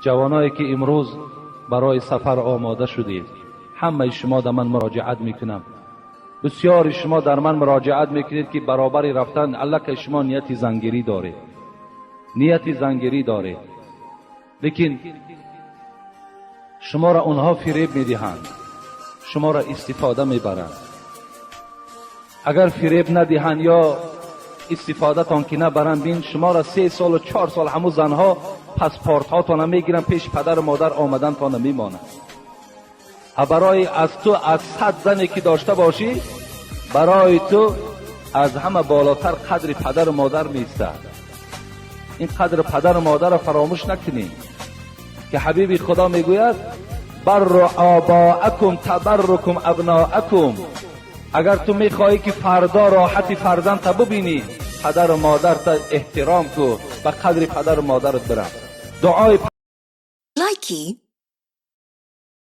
جوانایی که امروز برای سفر آماده شدید، همه شما در من مراجعت میکنم. بسیار شما در من مراجعت میکنید که برابر رفتن الک شما نیت زنگیری دارید، نیت زنگیری دارید، لیکن شما را اونها فریب میدهند، شما را استفاده میبرند. اگر فریب ندهند یا استفاده تان که نبرند، بین شما را 3 سال و 4 سال همون زنها پاسپورت هاتان میگیرن، پیش پدر و مادر آمدن تان میمانند. برای از تو از 100 زنی که داشته باشی، برای تو از همه بالاتر قدر پدر و مادر میستد. این قدر پدر و مادر را فراموش نکنی که حبیب خدا میگوید بر آباءکم تبرکم ابناءکم. اگر تو میخواهی که فردا راحتی فرزند تا ببینی، پدر و مادر تا احترام کو، به قدر پدر و مادرت برم. دعای لایکی